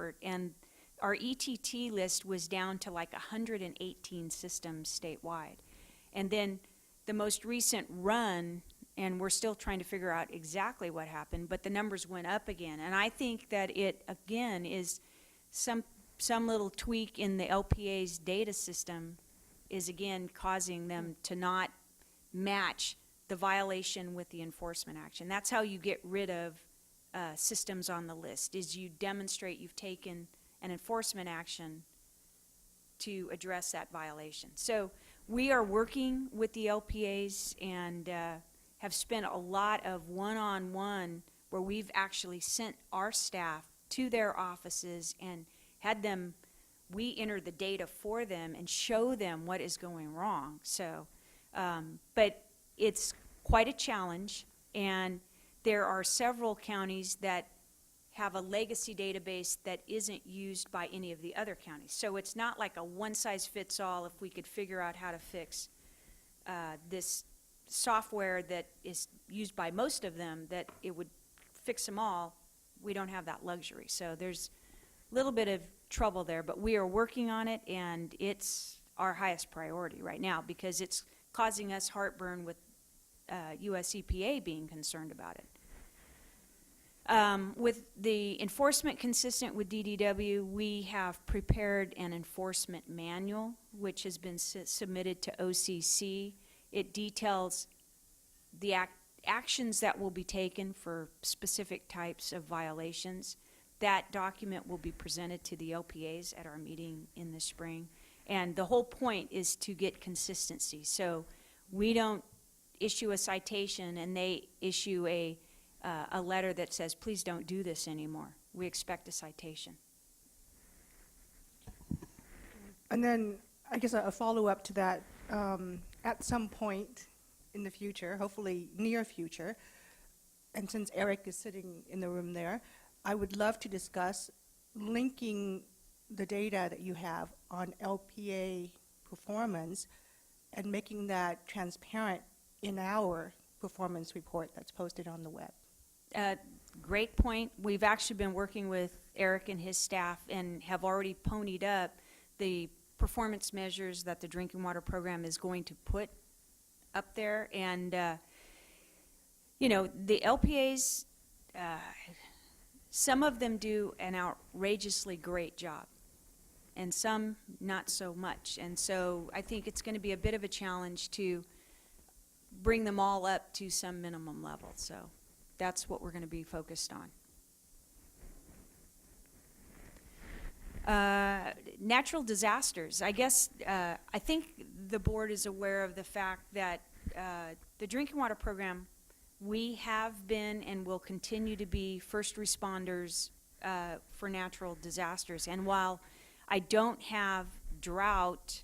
effort, and our ETT list was down to like 118 systems statewide. And then the most recent run, and we're still trying to figure out exactly what happened, but the numbers went up again. And I think that it, again, is some little tweak in the LPA's data system is, again, causing them to not match the violation with the enforcement action. That's how you get rid of systems on the list, is you demonstrate you've taken an enforcement action to address that violation. So we are working with the LPAs and have spent a lot of one-on-one where we've actually sent our staff to their offices and had them, we enter the data for them and show them what is going wrong. So, but it's quite a challenge, and there are several counties that have a legacy database that isn't used by any of the other counties. So it's not like a one-size-fits-all. If we could figure out how to fix this software that is used by most of them, that it would fix them all. We don't have that luxury. So there's a little bit of trouble there, but we are working on it, and it's our highest priority right now because it's causing us heartburn with US EPA being concerned about it. With the enforcement consistent with DDW, we have prepared an enforcement manual which has been submitted to OCC. It details the actions that will be taken for specific types of violations. That document will be presented to the LPAs at our meeting in the spring. And the whole point is to get consistency. So we don't issue a citation and they issue a letter that says, please don't do this anymore. We expect a citation. And then I guess a follow-up to that, at some point in the future, hopefully near future, and since Eric is sitting in the room there, I would love to discuss linking the data that you have on LPA performance and making that transparent in our performance report that's posted on the web. Great point. We've actually been working with Eric and his staff and have already ponied up the performance measures that the drinking water program is going to put up there. And, you know, the LPAs, some of them do an outrageously great job, and some not so much. And so I think it's going to be a bit of a challenge to bring them all up to some minimum level. So that's what we're going to be focused on. Natural disasters. I guess I think the board is aware of the fact that the drinking water program, we have been and will continue to be first responders for natural disasters. And while I don't have drought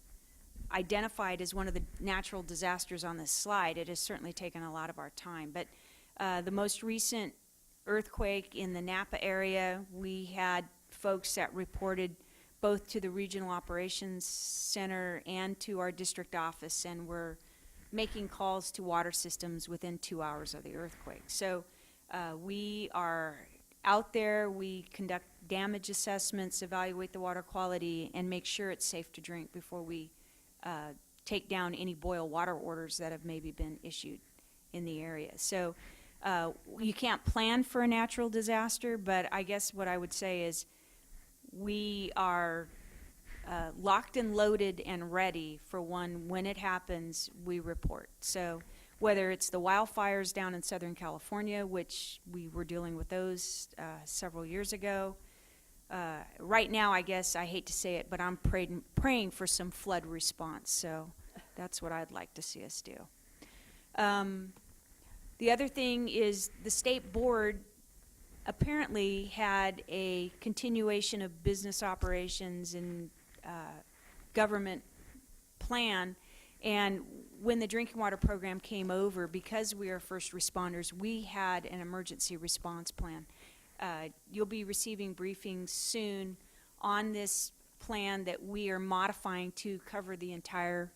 identified as one of the natural disasters on this slide, it has certainly taken a lot of our time. But the most recent earthquake in the Napa area, we had folks that reported both to the Regional Operations Center and to our district office, and were making calls to water systems within 2 hours of the earthquake. So we are out there, we conduct damage assessments, evaluate the water quality, and make sure it's safe to drink before we take down any boil water orders that have maybe been issued in the area. So you can't plan for a natural disaster, but I guess what I would say is we are locked and loaded and ready for one. When it happens, we report. So whether it's the wildfires down in Southern California, which we were dealing with those several years ago, right now, I guess, I hate to say it, but I'm praying for some flood response. So that's what I'd like to see us do. The other thing is the state board apparently had a continuation of business operations and government plan, and when the drinking water program came over, because we are first responders, we had an emergency response plan. You'll be receiving briefings soon on this plan that we are modifying to cover the entire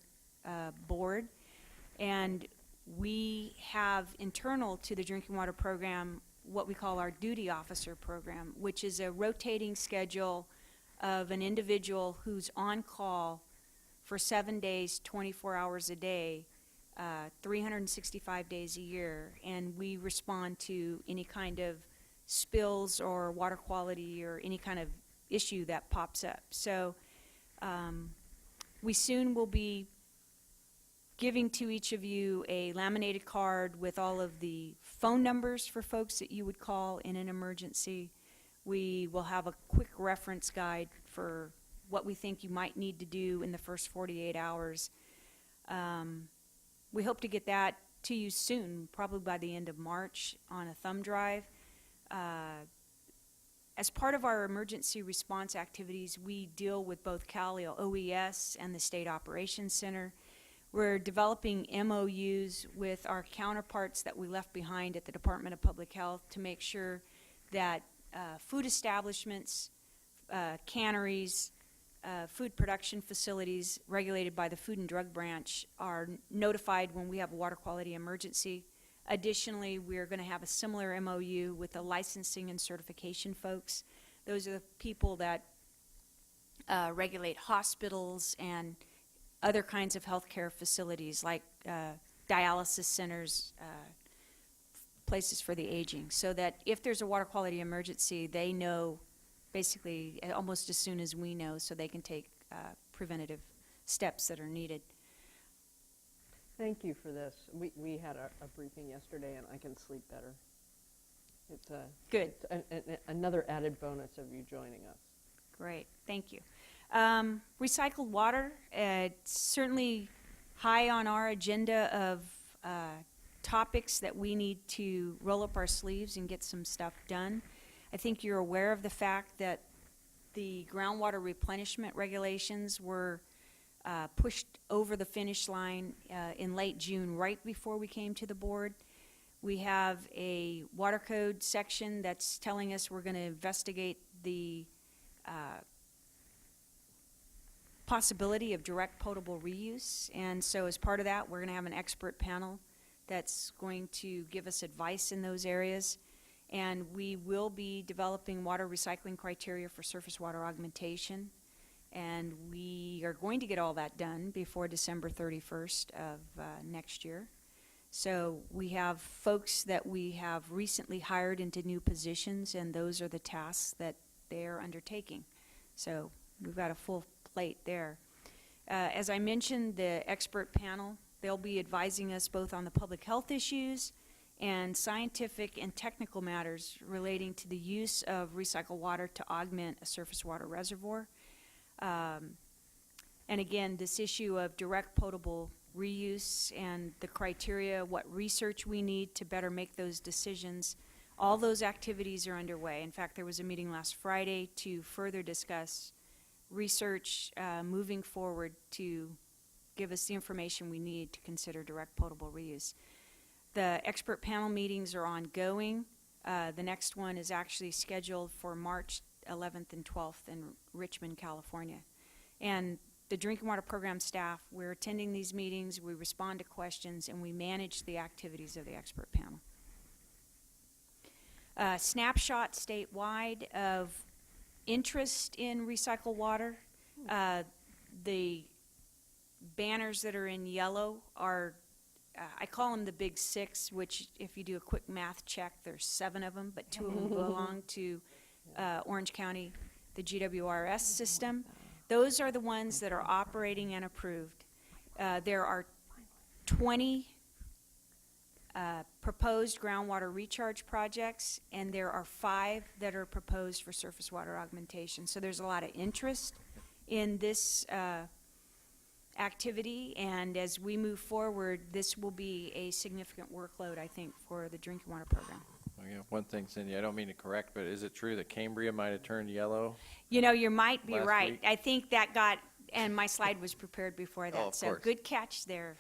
board. And we have internal to the drinking water program what we call our duty officer program, which is a rotating schedule of an individual who's on call for 7 days, 24 hours a day, 365 days a year, and we respond to any kind of spills or water quality or any kind of issue that pops up. So we soon will be giving to each of you a laminated card with all of the phone numbers for folks that you would call in an emergency. We will have a quick reference guide for what we think you might need to do in the first 48 hours. We hope to get that to you soon, probably by the end of March on a thumb drive. As part of our emergency response activities, we deal with both Cali OES and the State Operations Center. We're developing MOUs with our counterparts that we left behind at the Department of Public Health to make sure that food establishments, canneries, food production facilities regulated by the Food and Drug Branch are notified when we have a water quality emergency. Additionally, we're going to have a similar MOU with the licensing and certification folks. Those are the people that regulate hospitals and other kinds of healthcare facilities like dialysis centers, places for the aging, so that if there's a water quality emergency, they know basically almost as soon as we know, so they can take preventative steps that are needed. Thank you for this. We had a briefing yesterday, and I can sleep better. It's Good. It's another added bonus of you joining us. Great, thank you. Recycled water, it's certainly high on our agenda of topics that we need to roll up our sleeves and get some stuff done. I think you're aware of the fact that the groundwater replenishment regulations were pushed over the finish line in late June, right before we came to the board. We have a water code section that's telling us we're going to investigate the possibility of direct potable reuse, and so as part of that, we're going to have an expert panel that's going to give us advice in those areas. And we will be developing water recycling criteria for surface water augmentation. And we are going to get all that done before December 31st of next year. So we have folks that we have recently hired into new positions, and those are the tasks that they're undertaking. So we've got a full plate there. As I mentioned, the expert panel, they'll be advising us both on the public health issues and scientific and technical matters relating to the use of recycled water to augment a surface water reservoir. And again, this issue of direct potable reuse and the criteria, what research we need to better make those decisions, all those activities are underway. In fact, there was a meeting last Friday to further discuss research moving forward to give us the information we need to consider direct potable reuse. The expert panel meetings are ongoing. The next one is actually scheduled for March 11th and 12th in Richmond, California. And the drinking water program staff, we're attending these meetings, we respond to questions, and we manage the activities of the expert panel. Snapshot statewide of interest in recycled water. The banners that are in yellow are I call them the big six, which if you do a quick math check, there's 7 of them, but 2 of them belong to Orange County, the GWRS system. Those are the ones that are operating and approved. There are 20 proposed groundwater recharge projects, and there are 5 that are proposed for surface water augmentation. So there's a lot of interest in this activity, and as we move forward, this will be a significant workload, I think, for the drinking water program. Well, yeah, one thing, Cindy, I don't mean to correct, but is it true that Cambria might have turned yellow? You know, you might be Last right. week? I think that got, and my slide was prepared before that, of so course. good catch there.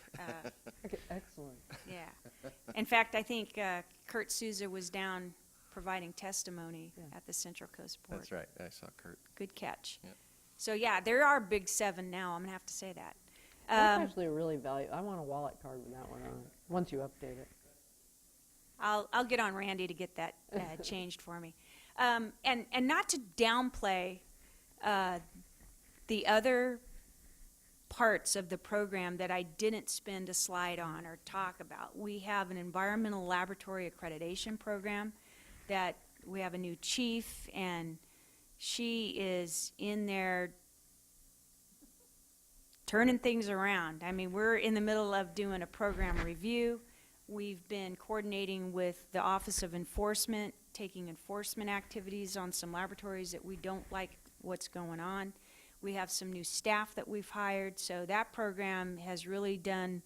Okay, excellent. Yeah. In fact, I think Kurt Souza was down providing testimony at the Central Coast Board. That's right, I saw Kurt. Good catch. Yep. So yeah, there are big 7 now. I'm gonna have to say that. That's actually a really valuable. I want a wallet card with that one on it, once you update it. I'll get on Randy to get that changed for me. And not to downplay the other parts of the program that I didn't spend a slide on or talk about. We have an environmental laboratory accreditation program that we have a new chief, and she is in there turning things around. I mean, we're in the middle of doing a program review. We've been coordinating with the Office of Enforcement, taking enforcement activities on some laboratories that we don't like what's going on. We have some new staff that we've hired, so that program has really done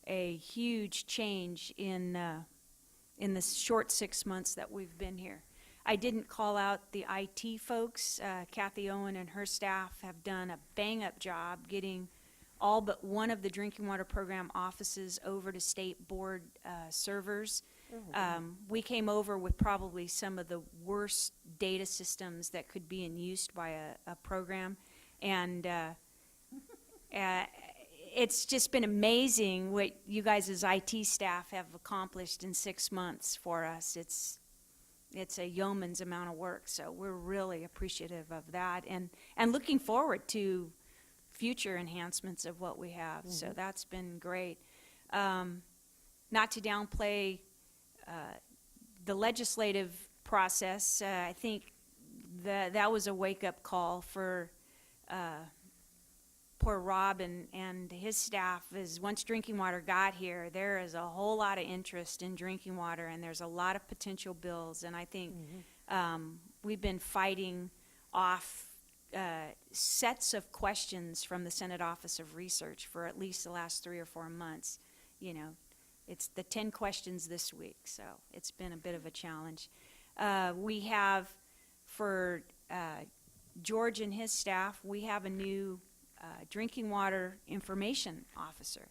a huge change in the short 6 months that we've been here. I didn't call out the IT folks. Kathy Owen and her staff have done a bang-up job getting all but one of the drinking water program offices over to state board servers. We came over with probably some of the worst data systems that could be in use by a program. And it's just been amazing what you guys as IT staff have accomplished in 6 months for us. It's a yeoman's amount of work, so we're really appreciative of that and looking forward to future enhancements of what we have. So that's been great. Not to downplay the legislative process, I think that was a wake-up call for poor Rob and his staff. Is once drinking water got here, there is a whole lot of interest in drinking water, and there's a lot of potential bills. And I think we've been fighting off sets of questions from the Senate Office of Research for at least the last 3 or 4 months. You know, it's the 10 questions this week, so it's been a bit of a challenge. We have, for George and his staff, we have a new drinking water information officer,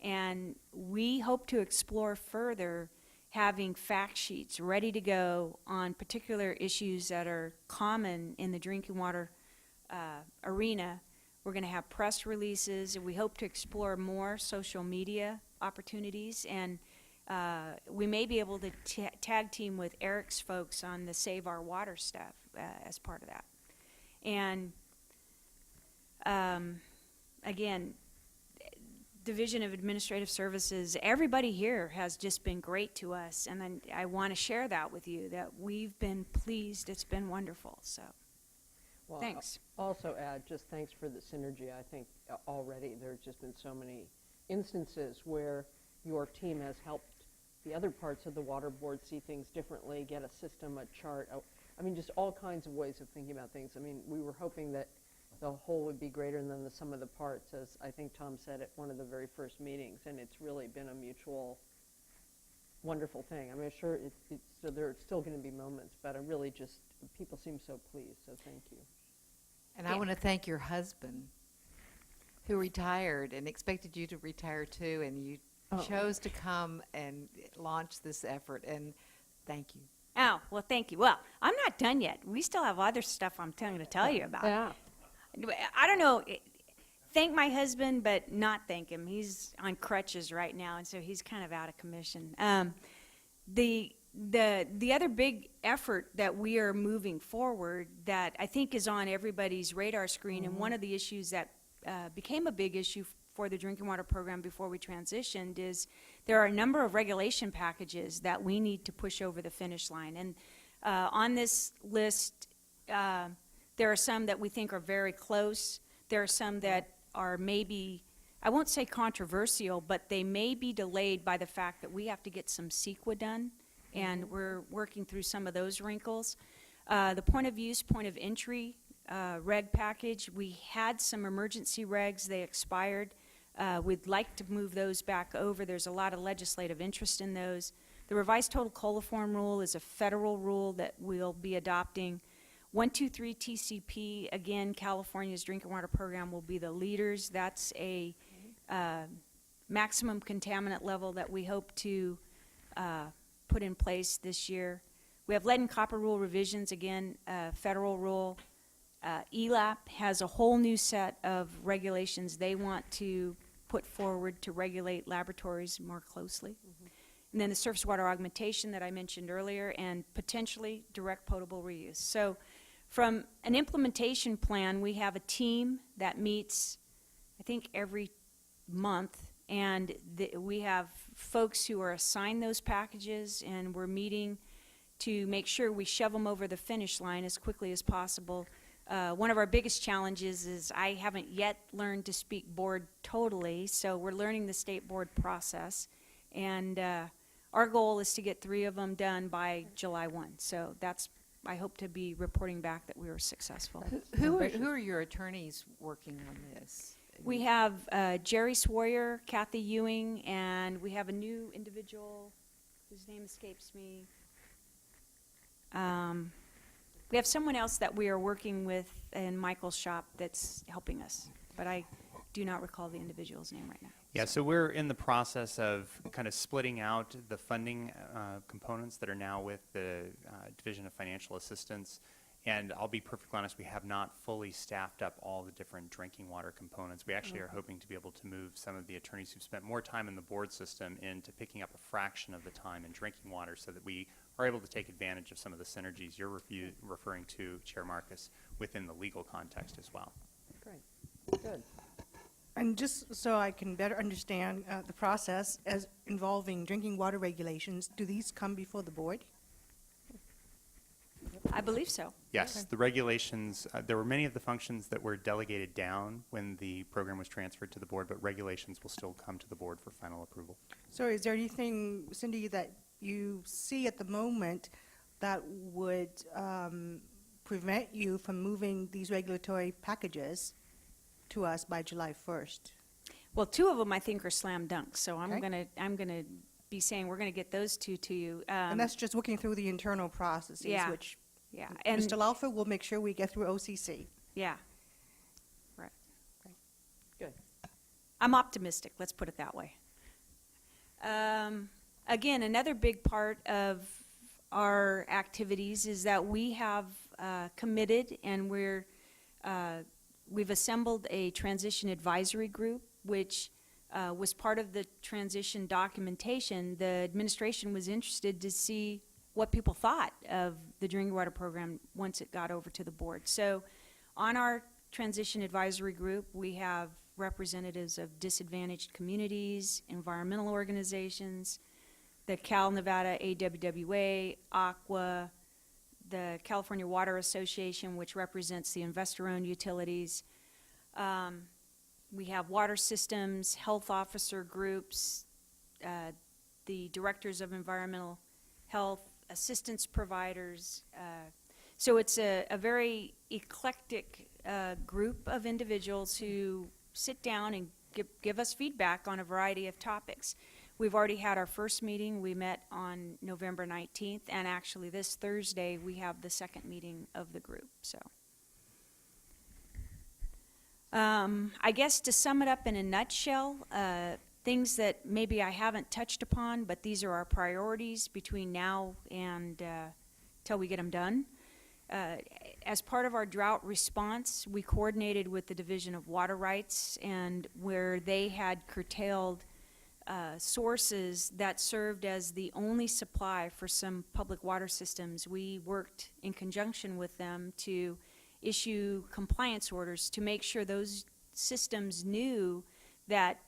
and we hope to explore further having fact sheets ready to go on particular issues that are common in the drinking water arena. We're going to have press releases, and we hope to explore more social media opportunities, and we may be able to tag team with Eric's folks on the Save Our Water stuff as part of that. And again, Division of Administrative Services, everybody here has just been great to us, and I want to share that with you, that we've been pleased. It's been wonderful, so Well, thanks. I'll also add, just thanks for the synergy. I think already there's just been so many instances where your team has helped the other parts of the water board see things differently, get a system, a chart. I mean, just all kinds of ways of thinking about things. I mean, we were hoping that the whole would be greater than the sum of the parts, as I think Tom said at one of the very first meetings, and it's really been a mutual wonderful thing. I mean, sure, so there are still going to be moments, but I really just, people seem so pleased, so thank you. And I want to thank your husband, who retired and expected you to retire too, and you chose to come and launch this effort, and thank you. Oh, well, thank you. Well, I'm not done yet. We still have other stuff I'm going to tell you about. Yeah. I don't know. Thank my husband, but not thank him. He's on crutches right now, and so he's kind of out of commission. The other big effort that we are moving forward that I think is on everybody's radar screen, and one of the issues that became a big issue for the drinking water program before we transitioned, is there are a number of regulation packages that we need to push over the finish line. And on this list, there are some that we think are very close. There are some that are maybe, I won't say controversial, but they may be delayed by the fact that we have to get some CEQA done, and we're working through some of those wrinkles. The point of use, point of entry reg package, we had some emergency regs. They expired. We'd like to move those back over. There's a lot of legislative interest in those. The revised total coliform rule is a federal rule that we'll be adopting. 123 TCP, again, California's drinking water program will be the leaders. That's a maximum contaminant level that we hope to put in place this year. We have lead and copper rule revisions, again, federal rule. ELAP has a whole new set of regulations they want to put forward to regulate laboratories more closely. and then the surface water augmentation that I mentioned earlier, and potentially direct potable reuse. So from an implementation plan, we have a team that meets, I think, every month, and we have folks who are assigned those packages, and we're meeting to make sure we shove them over the finish line as quickly as possible. One of our biggest challenges is I haven't yet learned to speak board totally, so we're learning the state board process. And our goal is to get 3 of them done by July 1. So that's, I hope to be reporting back that we were successful. Who are your attorneys working on this? We have Jerry Sawyer, Kathy Ewing, and we have a new individual whose name escapes me. We have someone else that we are working with in Michael's shop that's helping us, but I do not recall the individual's name right now. Yeah, so we're in the process of kind of splitting out the funding components that are now with the Division of Financial Assistance. And I'll be perfectly honest, we have not fully staffed up all the different drinking water components. We actually are hoping to be able to move some of the attorneys who've spent more time in the board system into picking up a fraction of the time in drinking water so that we are able to take advantage of some of the synergies you're referring to, Chair Marcus, within the legal context as well. Great, good. And just so I can better understand the process as involving drinking water regulations, do these come before the board? I believe so. Yes, the regulations, there were many of the functions that were delegated down when the program was transferred to the board, but regulations will still come to the board for final approval. So is there anything, Cindy, that you see at the moment that would prevent you from moving these regulatory packages to us by July 1st? Well, 2 of them I think are slam dunks, so I'm Okay. gonna be saying we're gonna get those 2 to you. And that's just working through the internal processes, Yeah. which Yeah, and Mr. Laufer will make sure we get through OCC. yeah, right. Good. I'm optimistic. Let's put it that way. Again, another big part of our activities is that we have committed, and we've assembled a transition advisory group, which was part of the transition documentation. The administration was interested to see what people thought of the drinking water program once it got over to the board. So on our transition advisory group, we have representatives of disadvantaged communities, environmental organizations, the Cal Nevada AWWA, Aqua, the California Water Association, which represents the investor-owned utilities. We have water systems, health officer groups, the directors of environmental health, assistance providers. So it's a very eclectic group of individuals who sit down and give us feedback on a variety of topics. We've already had our first meeting. We met on November 19th, and actually this Thursday we have the second meeting of the group. So I guess to sum it up in a nutshell, things that maybe I haven't touched upon, but these are our priorities between now and till we get them done. As part of our drought response, we coordinated with the Division of Water Rights, and where they had curtailed sources that served as the only supply for some public water systems, we worked in conjunction with them to issue compliance orders to make sure those systems knew that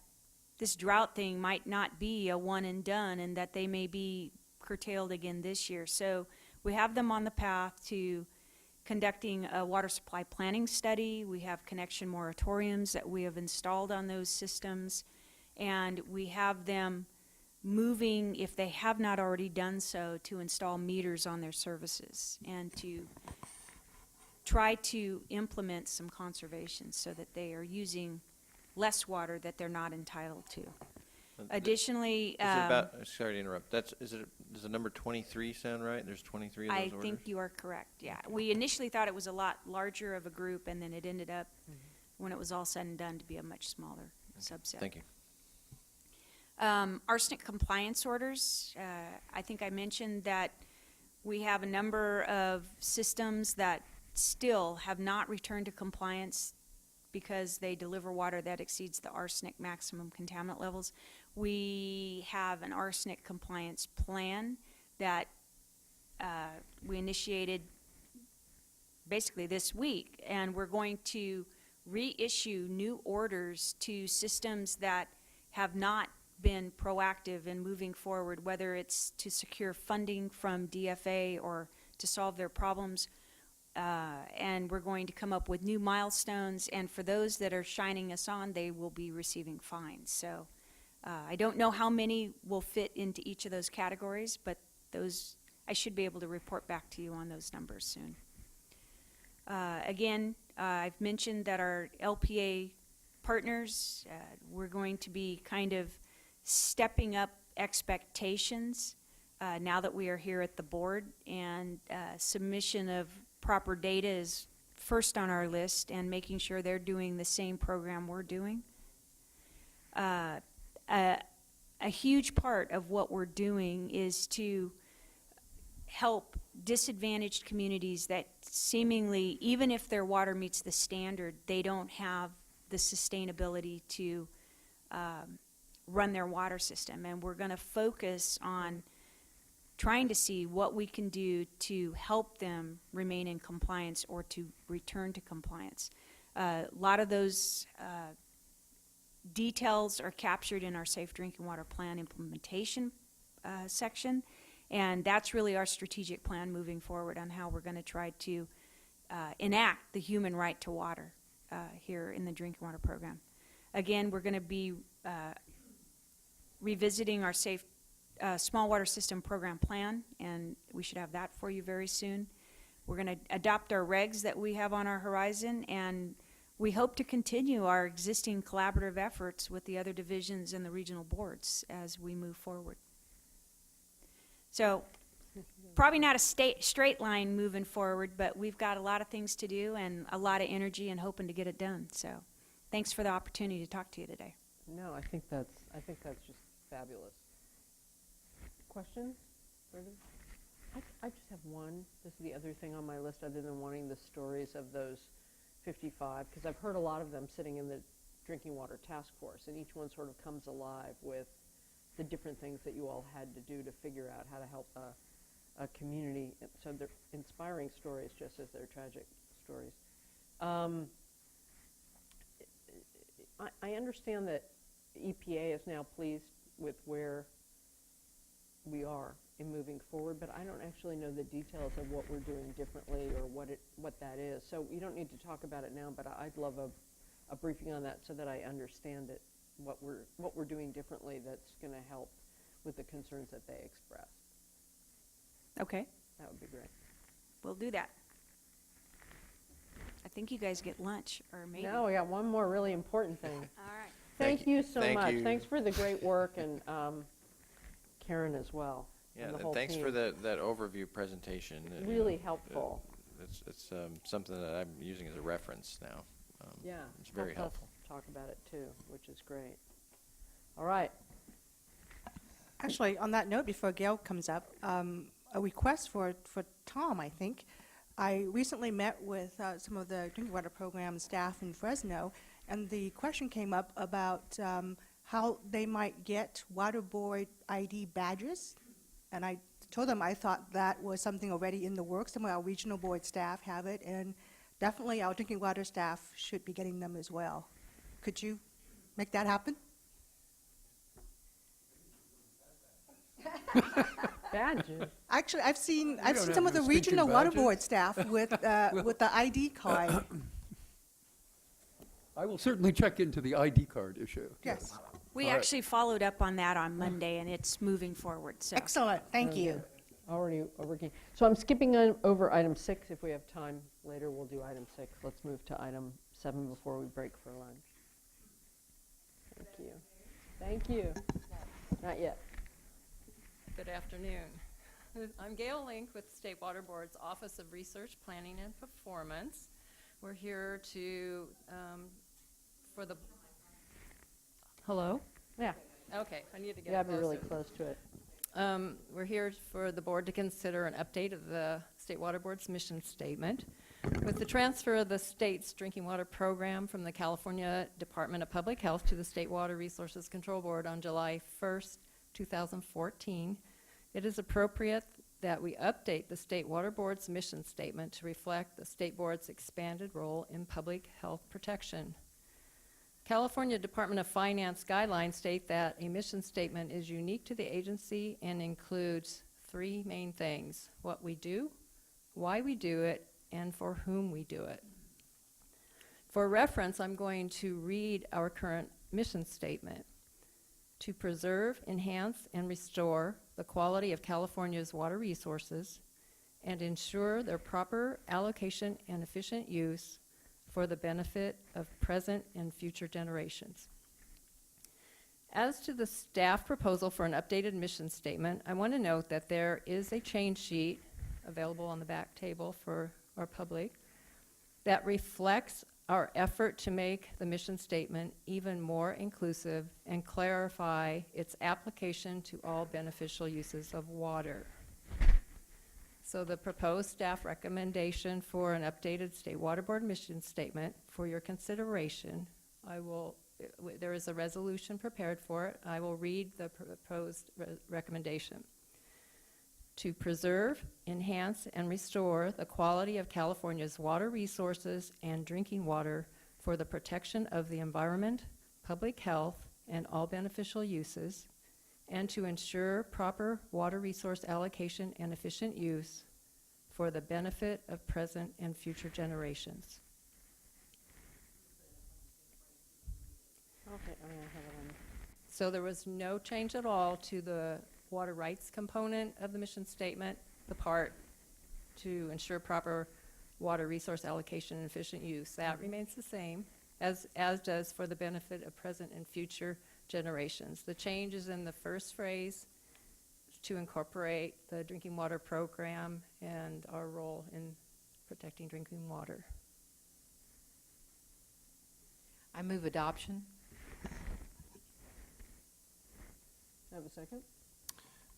this drought thing might not be a one and done, and that they may be curtailed again this year. So we have them on the path to conducting a water supply planning study. We have connection moratoriums that we have installed on those systems, and we have them moving, if they have not already done so, to install meters on their services and to try to implement some conservation so that they are using less water that they're not entitled to. Additionally, Is it about, sorry to interrupt, does the number 23 sound right? There's 23 of those I orders? think you are correct, yeah. We initially thought it was a lot larger of a group, and then it ended up, when it was all said and done, to be a much smaller subset. Thank you. Arsenic compliance orders, I think I mentioned that we have a number of systems that still have not returned to compliance because they deliver water that exceeds the arsenic maximum contaminant levels. We have an arsenic compliance plan that we initiated basically this week, and we're going to reissue new orders to systems that have not been proactive in moving forward, whether it's to secure funding from DFA or to solve their problems. And we're going to come up with new milestones, and for those that are shining us on, they will be receiving fines. So I don't know how many will fit into each of those categories, but those, I should be able to report back to you on those numbers soon. Again, I've mentioned that our LPA partners, we're going to be kind of stepping up expectations now that we are here at the board, and submission of proper data is first on our list, and making sure they're doing the same program we're doing. A huge part of what we're doing is to help disadvantaged communities that seemingly, even if their water meets the standard, they don't have the sustainability to run their water system. And we're going to focus on trying to see what we can do to help them remain in compliance or to return to compliance. A lot of those details are captured in our Safe Drinking Water Plan implementation section, and that's really our strategic plan moving forward on how we're going to try to enact the human right to water here in the drinking water program. Again, we're going to be revisiting our safe small water system program plan, and we should have that for you very soon. We're going to adopt our regs that we have on our horizon, and we hope to continue our existing collaborative efforts with the other divisions and the regional boards as we move forward. So probably not a straight line moving forward, but we've got a lot of things to do and a lot of energy and hoping to get it done. So thanks for the opportunity to talk to you today. No, I think that's just fabulous. Questions? Further? I just have one. This is the other thing on my list, other than wanting the stories of those 55, because I've heard a lot of them sitting in the Drinking Water Task Force, and each one sort of comes alive with the different things that you all had to do to figure out how to help a community. So they're inspiring stories just as they're tragic stories. I understand that EPA is now pleased with where we are in moving forward, but I don't actually know the details of what we're doing differently or what that is. So you don't need to talk about it now, but I'd love a briefing on that so that I understand it, what we're doing differently that's going to help with the concerns that they express. Okay, That would be great. we'll do that. I think you guys get lunch, or maybe. Now we got one more really important thing. All right. Thank you so Thank much. you. Thanks for the great work, and Karen as well. Yeah, and the and whole thanks team. for that overview presentation. Really helpful. It's something that I'm using as a reference now. Yeah. It's very helped us helpful. talk about it too, which is great. All right. Actually, on that note, before Gail comes up, a request for Tom, I think. I recently met with some of the drinking water program staff in Fresno, and the question came up about how they might get water board ID badges. And I told them I thought that was something already in the works. Some of our regional board staff have it, and definitely our drinking water staff should be getting them as well. Could you make that happen? Badges. Actually, I've seen don't some of have the no regional stinking water badges. board staff with the ID card. I will certainly check into the ID card issue. Yes. We All right. actually followed up on that on Monday, and it's moving forward, so. Excellent. Thank you. Already working. So I'm skipping over item 6. If we have time later, we'll do item 6. Let's move to item 7 before we break for lunch. Thank you. Thank you. Not yet. Good afternoon. I'm Gail Link with State Water Board's Office of Research, Planning, and Performance. We're here to, for the, hello? Yeah. Okay, I need to You get got to be really closer. close to it. We're here for the board to consider an update of the State Water Board's mission statement. With the transfer of the state's drinking water program from the California Department of Public Health to the State Water Resources Control Board on July 1st, 2014, it is appropriate that we update the State Water Board's mission statement to reflect the State Board's expanded role in public health protection. California Department of Finance guidelines state that a mission statement is unique to the agency and includes three main things: what we do, why we do it, and for whom we do it. For reference, I'm going to read our current mission statement: to preserve, enhance, and restore the quality of California's water resources and ensure their proper allocation and efficient use for the benefit of present and future generations. As to the staff proposal for an updated mission statement, I want to note that there is a change sheet available on the back table for our public that reflects our effort to make the mission statement even more inclusive and clarify its application to all beneficial uses of water. So the proposed staff recommendation for an updated State Water Board mission statement for your consideration, there is a resolution prepared for it. I will read the proposed recommendation. To preserve, enhance, and restore the quality of California's water resources and drinking water for the protection of the environment, public health, and all beneficial uses, and to ensure proper water resource allocation and efficient use for the benefit of present and future generations. Okay, I have it on. So there was no change at all to the water rights component of the mission statement, the part to ensure proper water resource allocation and efficient use. That remains the same, as does for the benefit of present and future generations. The change is in the first phrase to incorporate the drinking water program and our role in protecting drinking water. I move adoption. Have a second?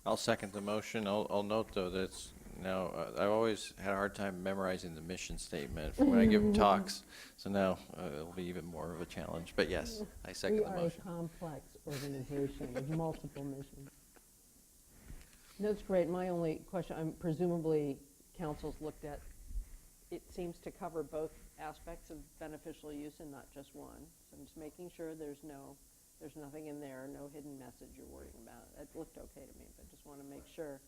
I'll second the motion. I'll note, though, that it's now, I've always had a hard time memorizing the mission statement for when I give talks, so now it'll be even more of a challenge. But yes, I second the motion. We are a complex organization with multiple missions. That's great. My only question, presumably council's looked at, it seems to cover both aspects of beneficial use and not just one. So I'm just making sure there's nothing in there, no hidden message you're worrying about. It looked okay to me, but just want to make sure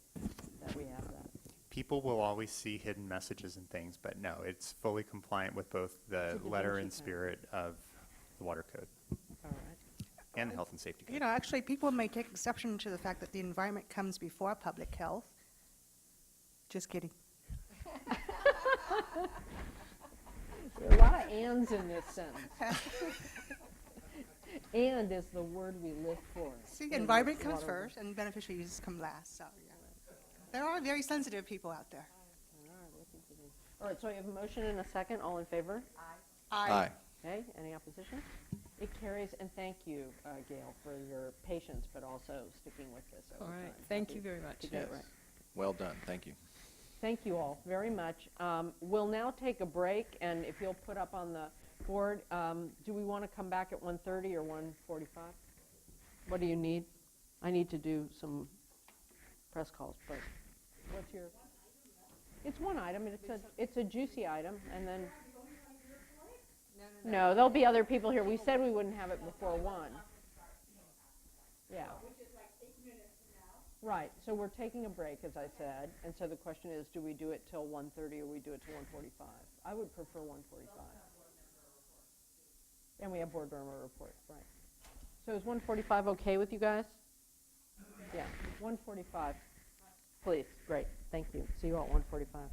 that we have that. People will always see hidden messages and things, but no, it's fully compliant with both the letter and spirit of the water code All right. and the health and safety code. You know, actually, people may take exception to the fact that the environment comes before public health. Just kidding. There are a lot of ands in this sentence. And is the word we live for. See, environment comes first and beneficial uses come last, so, yeah. There are very sensitive people out there. All right, so you have a motion and a second. All in favor? Aye. Okay, any opposition? It carries, and thank you, Gail, for your patience, but also sticking with this over All right, time. thank Happy you very much. to get it right. Well done. Thank you. Thank you all very much. We'll now take a break, and if you'll put up on the board, do we want to come back at 1:30 or 1:45? What do you need? I need to do some press calls, but what's your? It's one item, and it's a juicy item, and then. No, there'll be other people here. We said we wouldn't have it before 1. Yeah. Right, so we're taking a break, as I said, and so the question is, do we do it till 1:30 or we do it till 1:45? I would prefer 1:45. And we have board member reports, right. So is 1:45 okay with you guys? Yeah, 1:45. Please, great, thank you. See you all at 1:45.